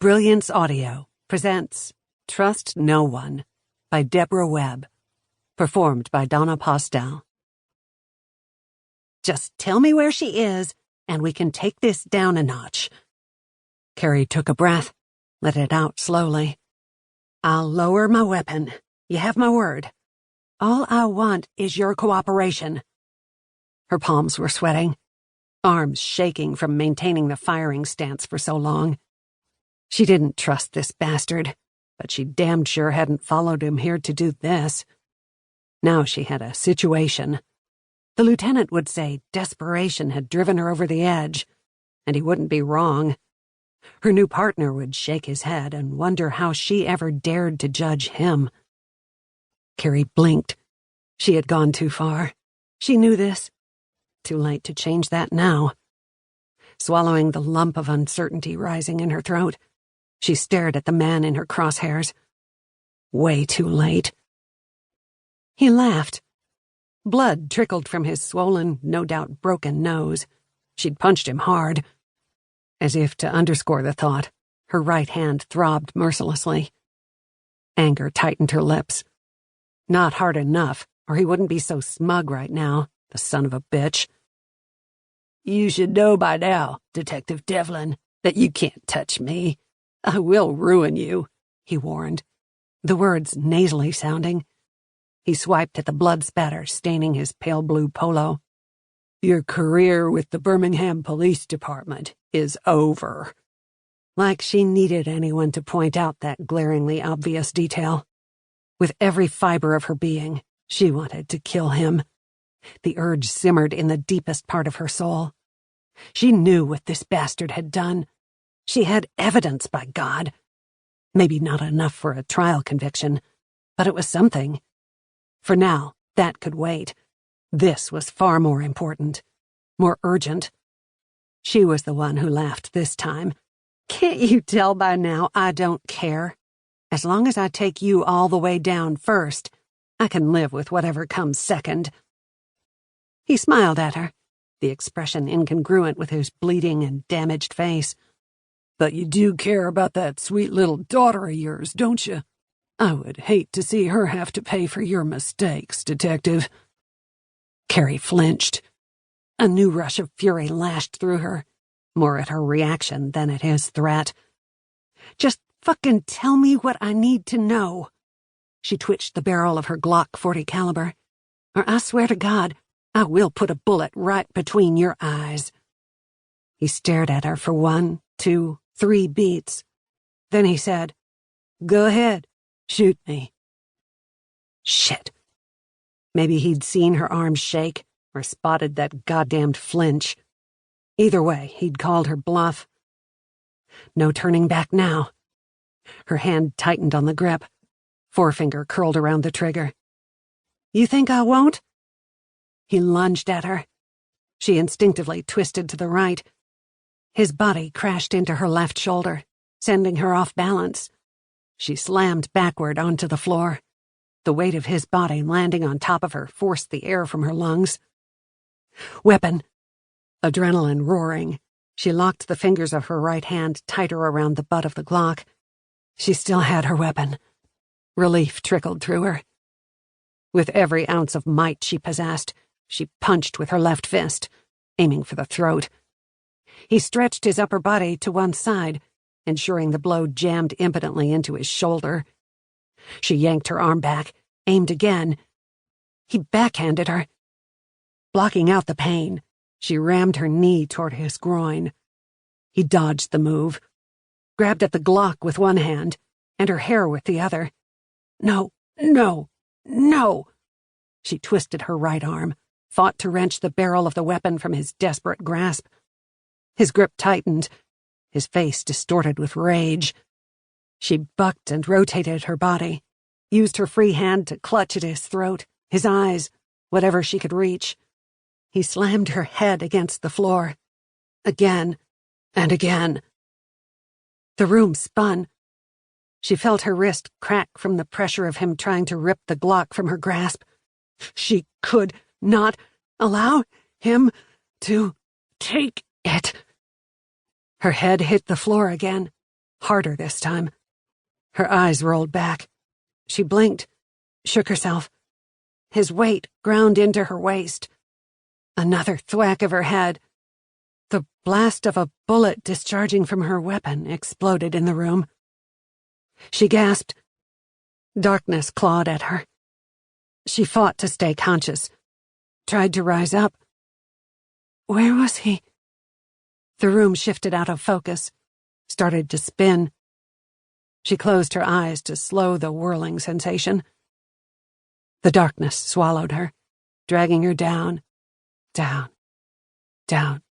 Brilliance Audio presents Trust No One by Debra Webb, performed by Donna Postel. Just tell me where she is, and we can take this down a notch. Kerri took a breath, let it out slowly. I'll lower my weapon. You have my word. All I want is your cooperation. Her palms were sweating, arms shaking from maintaining the firing stance for so long. She didn't trust this bastard, but she damned sure hadn't followed him here to do this. Now she had a situation. The lieutenant would say desperation had driven her over the edge, and he wouldn't be wrong. Her new partner would shake his head and wonder how she ever dared to judge him. Kerri blinked. She had gone too far. She knew this. Too late to change that now. Swallowing the lump of uncertainty rising in her throat, she stared at the man in her crosshairs. Way too late. He laughed. Blood trickled from his swollen, no doubt broken nose. She'd punched him hard. As if to underscore the thought, her right hand throbbed mercilessly. Anger tightened her lips. Not hard enough, or he wouldn't be so smug right now, the son of a bitch. You should know by now, Detective Devlin, that you can't touch me. I will ruin you, he warned, the words nasally sounding. He swiped at the blood spatter staining his pale blue polo. Your career with the Birmingham Police Department is over. Like she needed anyone to point out that glaringly obvious detail. With every fiber of her being, she wanted to kill him. The urge simmered in the deepest part of her soul. She knew what this bastard had done. She had evidence, by God. Maybe not enough for a trial conviction, but it was something. For now, that could wait. This was far more important, more urgent. She was the one who laughed this time. Can't you tell by now I don't care? As long as I take you all the way down first, I can live with whatever comes second. He smiled at her, the expression incongruent with his bleeding and damaged face. But you do care about that sweet little daughter of yours, don't you? I would hate to see her have to pay for your mistakes, Detective. Kerri flinched. A new rush of fury lashed through her, more at her reaction than at his threat. Just fucking tell me what I need to know. She twitched the barrel of her Glock .40 caliber. Or I swear to God, I will put a bullet right between your eyes. He stared at her for 1, 2, 3 beats. Then he said, Go ahead, shoot me. Shit. Maybe he'd seen her arms shake or spotted that goddamned flinch. Either way, he'd called her bluff. No turning back now. Her hand tightened on the grip, forefinger curled around the trigger. You think I won't? He lunged at her. She instinctively twisted to the right. His body crashed into her left shoulder, sending her off balance. She slammed backward onto the floor. The weight of his body landing on top of her forced the air from her lungs. Weapon. Adrenaline roaring. She locked the fingers of her right hand tighter around the butt of the Glock. She still had her weapon. Relief trickled through her. With every ounce of might she possessed, she punched with her left fist, aiming for the throat. He stretched his upper body to one side, ensuring the blow jammed impotently into his shoulder. She yanked her arm back, aimed again. He backhanded her. Blocking out the pain, she rammed her knee toward his groin. He dodged the move, grabbed at the Glock with one hand, and her hair with the other. No, no, no! She twisted her right arm, fought to wrench the barrel of the weapon from his desperate grasp. His grip tightened, his face distorted with rage. She bucked and rotated her body, used her free hand to clutch at his throat, his eyes, whatever she could reach. He slammed her head against the floor. Again and again. The room spun. She felt her wrist crack from the pressure of him trying to rip the Glock from her grasp. She could not allow him to take it. Her head hit the floor again, harder this time. Her eyes rolled back. She blinked, shook herself. His weight ground into her waist. Another thwack of her head. The blast of a bullet discharging from her weapon exploded in the room. She gasped. Darkness clawed at her. She fought to stay conscious, tried to rise up. Where was he? The room shifted out of focus, started to spin. She closed her eyes to slow the whirling sensation. The darkness swallowed her, dragging her down, down, down.